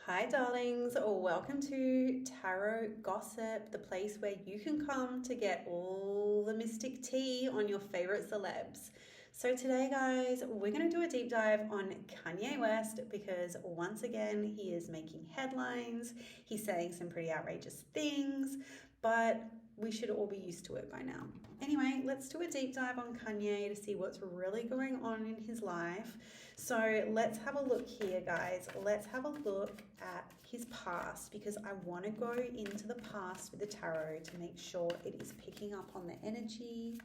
Hi, darlings. Welcome to Tarot Gossip, the place where you can come to get all the mystic tea on your favorite celebs. So, today, guys, we're going to do a deep dive on Kanye West because once again, he is making headlines. He's saying some pretty outrageous things, but we should all be used to it by now. Anyway, let's do a deep dive on Kanye to see what's really going on in his life. So let's have a look here, guys. Let's have a look at his past because I want to go into the past with the tarot to make sure it is picking up on the energy.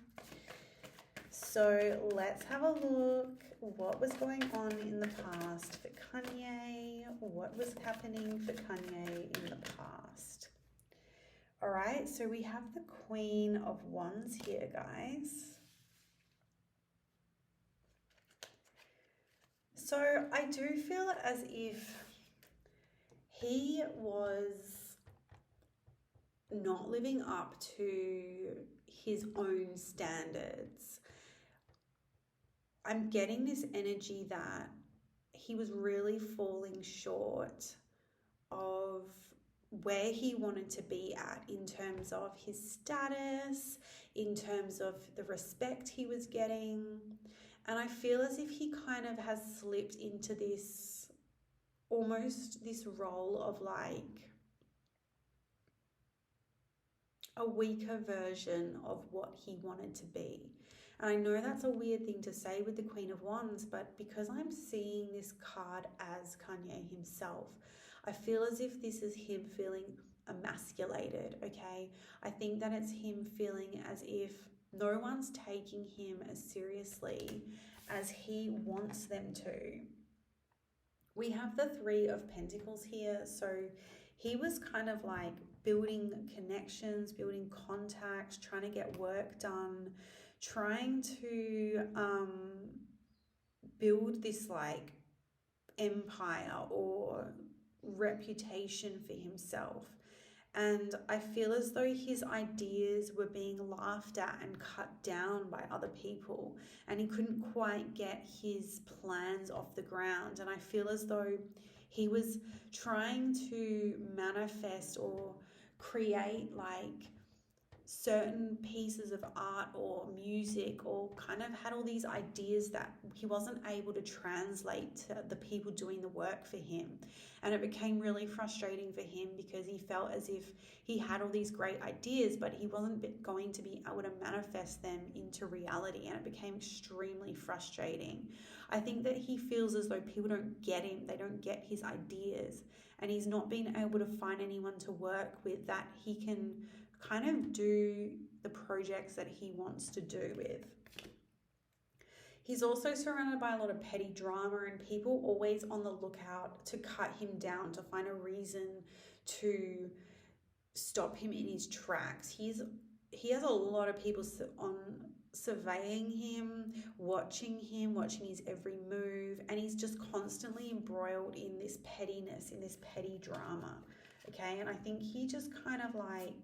So let's have a look. What was going on in the past for Kanye? What was happening for Kanye in the past? All right, so we have the Queen of Wands here, guys. So I do feel as if he was not living up to his own standards. I'm getting this energy that he was really falling short of where he wanted to be at in terms of his status, in terms of the respect he was getting. And I feel as if he kind of has slipped into this, almost this role of like a weaker version of what he wanted to be. And I know that's a weird thing to say with the Queen of Wands, but because I'm seeing this card as Kanye himself, I feel as if this is him feeling emasculated, okay? I think that it's him feeling as if no one's taking him as seriously as he wants them to. We have the Three of Pentacles here. So he was kind of like building connections, building contacts, trying to get work done, trying to build this like empire or reputation for himself. And I feel as though his ideas were being laughed at and cut down by other people, and he couldn't quite get his plans off the ground. And I feel as though he was trying to manifest or create like certain pieces of art or music, or kind of had all these ideas that he wasn't able to translate to the people doing the work for him. And it became really frustrating for him because he felt as if he had all these great ideas, but he wasn't going to be able to manifest them into reality. And it became extremely frustrating. I think that he feels as though people don't get him, they don't get his ideas, and he's not been able to find anyone to work with that he can kind of do the projects that he wants to do with. He's also surrounded by a lot of petty drama and people always on the lookout to cut him down, to find a reason to stop him in his tracks. He has a lot of people on surveying him, watching his every move, and he's just constantly embroiled in this pettiness, in this petty drama. Okay, and I think he just kind of like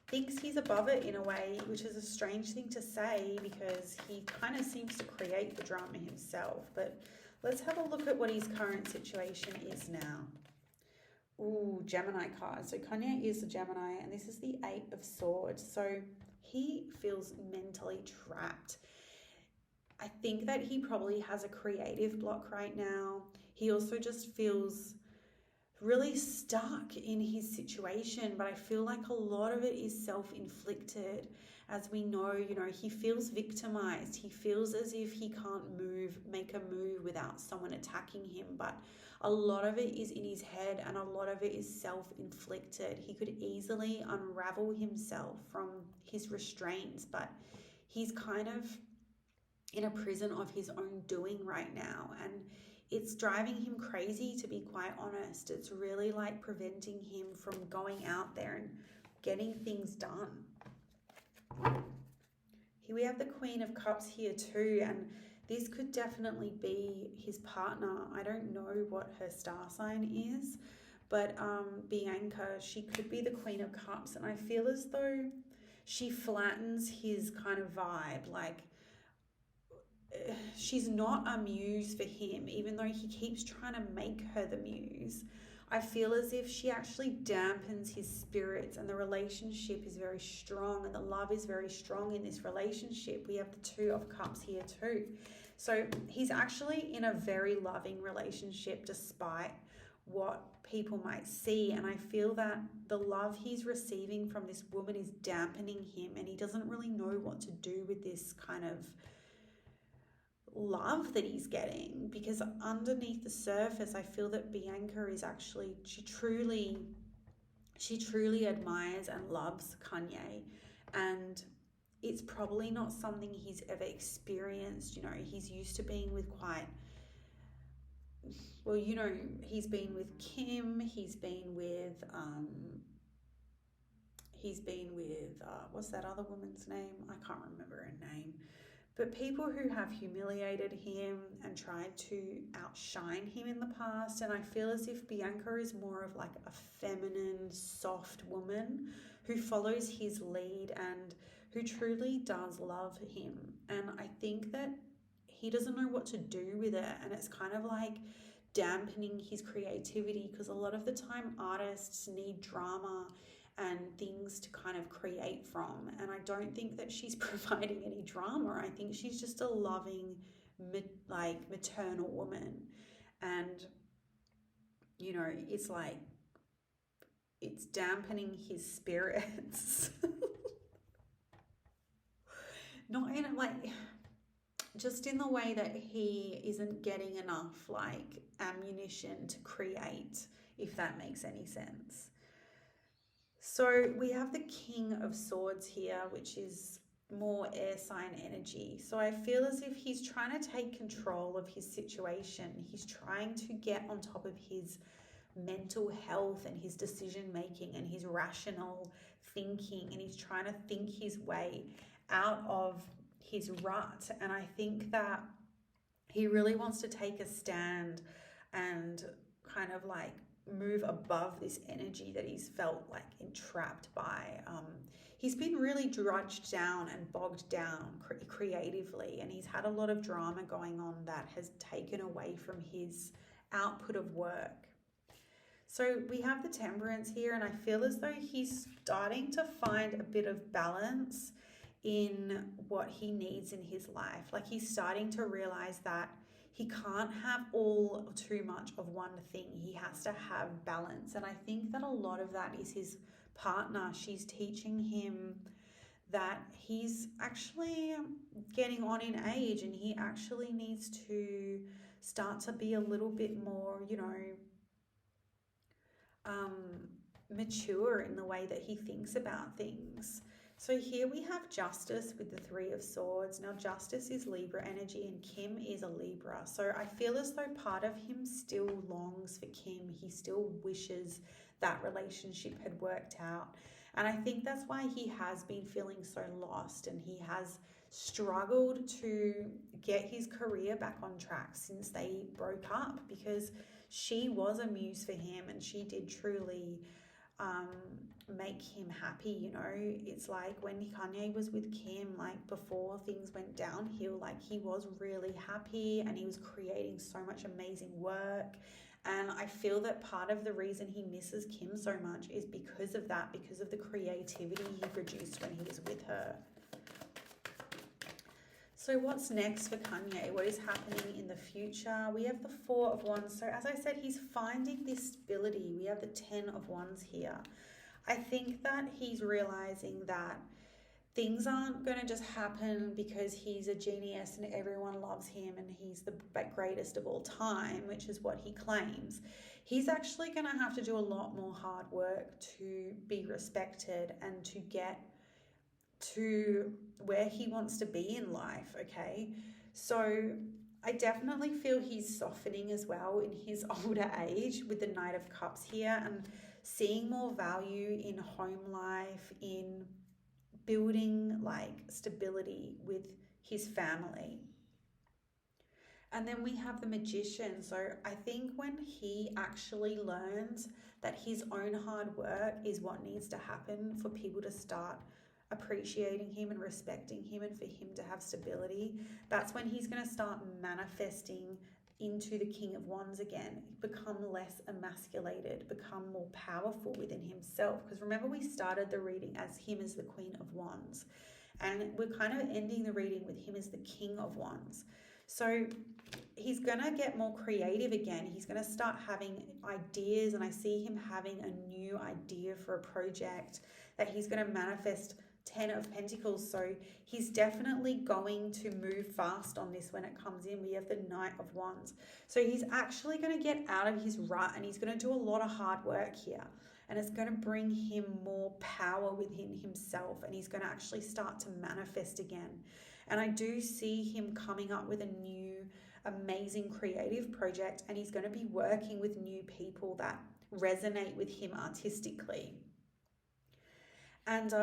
thinks he's above it in a way, which is a strange thing to say because he kind of seems to create the drama himself. But let's have a look at what his current situation is now. Ooh, Gemini card. So Kanye is a Gemini, and this is the Eight of Swords. So he feels mentally trapped. I think that he probably has a creative block right now. He also just feels really stuck in his situation, but I feel like a lot of it is self-inflicted. As we know, he feels victimized. He feels as if he can't make a move without someone attacking him, but a lot of it is in his head and a lot of it is self-inflicted. He could easily unravel himself from his restraints, but he's kind of in a prison of his own doing right now, and it's driving him crazy, to be quite honest. It's really like preventing him from going out there and getting things done. Here we have the Queen of Cups here too, and this could definitely be his partner. I don't know what her star sign is, but Bianca, she could be the Queen of Cups, and I feel as though she flattens his kind of vibe. Like she's not a muse for him, even though he keeps trying to make her the muse. I feel as if she actually dampens his spirits, and the relationship is very strong, and the love is very strong in this relationship. We have the Two of Cups here too. So he's actually in a very loving relationship despite what people might see. And I feel that the love he's receiving from this woman is dampening him, and he doesn't really know what to do with this kind of love that he's getting, because underneath the surface I feel that Bianca is actually, she truly admires and loves Kanye, and it's probably not something he's ever experienced. You know, he's used to being with quite, well, you know, he's been with Kim, he's been with what's that other woman's name? I can't remember her name. But people who have humiliated him and tried to outshine him in the past. And I feel as if Bianca is more of like a feminine, soft woman who follows his lead and who truly does love him. And I think that he doesn't know what to do with it. And it's kind of like dampening his creativity, because a lot of the time artists need drama and things to kind of create from, and I don't think that she's providing any drama. I think she's just a loving, like, maternal woman, and you know, it's like it's dampening his spirits. Not in like, just in the way that he isn't getting enough like ammunition to create, if that makes any sense. So we have the King of Swords here, which is more air sign energy. So I feel as if he's trying to take control of his situation. He's trying to get on top of his mental health and his decision making and his rational thinking, and he's trying to think his way out of his rut. And I think that he really wants to take a stand and kind of like move above this energy that he's felt like entrapped by. He's been really drudged down and bogged down creatively, and he's had a lot of drama going on that has taken away from his output of work. So we have the Temperance here, and I feel as though he's starting to find a bit of balance in what he needs in his life. Like, he's starting to realize that he can't have all or too much of one thing. He has to have balance. And I think that a lot of that is his partner. She's teaching him that he's actually getting on in age, and he actually needs to start to be a little bit more, you know, mature in the way that he thinks about things. So here we have Justice with the Three of Swords. Now, Justice is Libra energy and Kim is a Libra. So I feel as though part of him still longs for Kim. He still wishes that relationship had worked out. And I think that's why he has been feeling so lost, and he has struggled to get his career back on track since they broke up, because she was a muse for him and she did truly make him happy. You know, it's like when Kanye was with Kim, like before things went downhill, like he was really happy and he was creating so much amazing work. And I feel that part of the reason he misses Kim so much is because of that, because of the creativity he produced when he was with her. So what's next for Kanye? What is happening in the future? We have the Four of Wands. So as I said, he's finding this stability. We have the Ten of Wands here. I think that he's realizing that things aren't going to just happen because he's a genius and everyone loves him and he's the greatest of all time, which is what he claims. He's actually going to have to do a lot more hard work to be respected and to get to where he wants to be in life, okay? So I definitely feel he's softening as well in his older age with the Knight of Cups here, and seeing more value in home life, in building like stability with his family. And then we have the Magician. So I think when he actually learns that his own hard work is what needs to happen for people to start appreciating him and respecting him and for him to have stability, that's when he's going to start manifesting into the King of Wands again, become less emasculated, become more powerful within himself. Because remember, we started the reading as him as the Queen of Wands, and we're kind of ending the reading with him as the King of Wands. So he's going to get more creative again. He's going to start having ideas, and I see him having a new idea for a project that he's going to manifest. 10 of Pentacles. So he's definitely going to move fast on this when it comes in. We have the Knight of Wands. So he's actually going to get out of his rut, and he's going to do a lot of hard work here. And it's going to bring him more power within himself, and he's going to actually start to manifest again. And I do see him coming up with a new, amazing creative project, and he's going to be working with new people that resonate with him artistically. And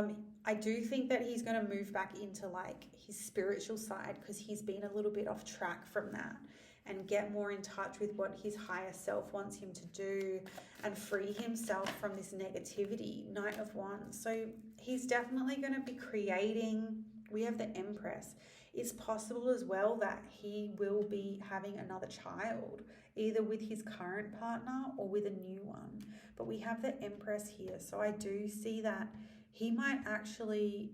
I do think that he's going to move back into like his spiritual side, because he's been a little bit off track from that, and get more in touch with what his higher self wants him to do and free himself from this negativity. Knight of Wands. So he's definitely going to be creating. We have the Empress. It's possible as well that he will be having another child, either with his current partner or with a new one. But we have the Empress here. So I do see that he might actually,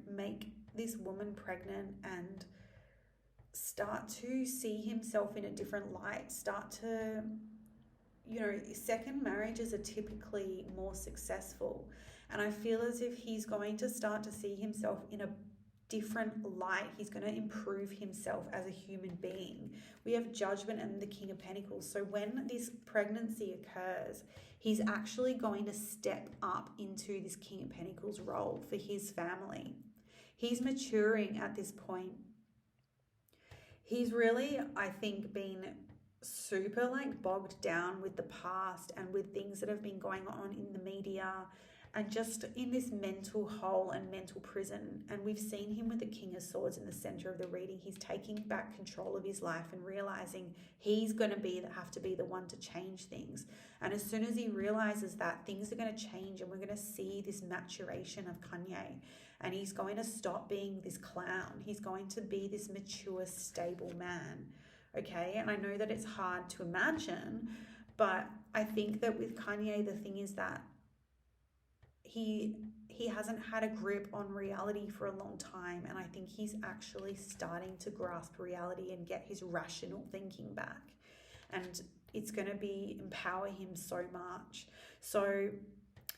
make this woman pregnant and start to see himself in a different light, start to, second marriages are typically more successful. And I feel as if he's going to start to see himself in a different light. He's going to improve himself as a human being. We have Judgment and the King of Pentacles. So when this pregnancy occurs, he's actually going to step up into this King of Pentacles role for his family. He's maturing at this point. He's really, I think, been super bogged down with the past and with things that have been going on in the media, and just in this mental hole and mental prison. And we've seen him with the King of Swords in the center of the reading. He's taking back control of his life and realizing he's going to have to be the one to change things. And as soon as he realizes that, things are going to change, and we're going to see this maturation of Kanye. And he's going to stop being this clown. He's going to be this mature, stable man. Okay? And I know that it's hard to imagine, but I think that with Kanye, the thing is that he hasn't had a grip on reality for a long time, and I think he's actually starting to grasp reality and get his rational thinking back, and it's going to empower him so much. So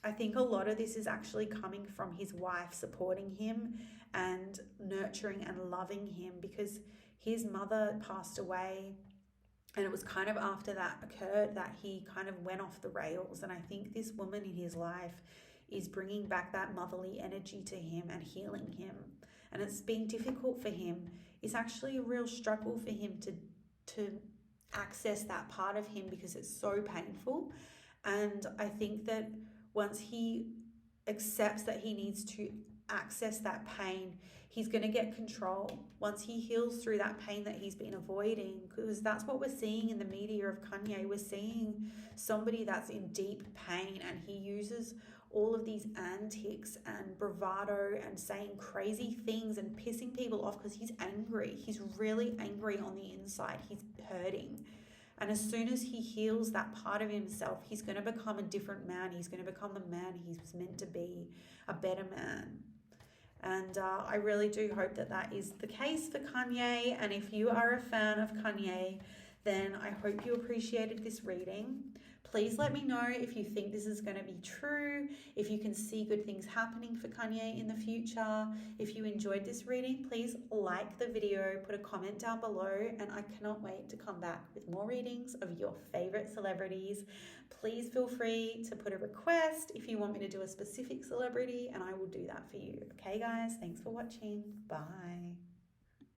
I think a lot of this is actually coming from his wife supporting him and nurturing and loving him, because his mother passed away, and it was kind of after that occurred that he kind of went off the rails. And I think this woman in his life is bringing back that motherly energy to him and healing him. And it's been difficult for him. It's actually a real struggle for him to access that part of him, because it's so painful. And I think that once he accepts that he needs to access that pain, he's going to get control. Once he heals through that pain that he's been avoiding, because that's what we're seeing in the media of Kanye. We're seeing somebody that's in deep pain, and he uses all of these antics and bravado and saying crazy things and pissing people off because he's angry. He's really angry on the inside. He's hurting. And as soon as he heals that part of himself, he's going to become a different man. He's going to become the man he was meant to be, a better man. And I really do hope that that is the case for Kanye. And if you are a fan of Kanye, then I hope you appreciated this reading. Please let me know if you think this is going to be true, if you can see good things happening for Kanye in the future. If you enjoyed this reading, please like the video, put a comment down below, and I cannot wait to come back with more readings of your favorite celebrities. Please feel free to put a request if you want me to do a specific celebrity, and I will do that for you. Okay, guys, thanks for watching. Bye.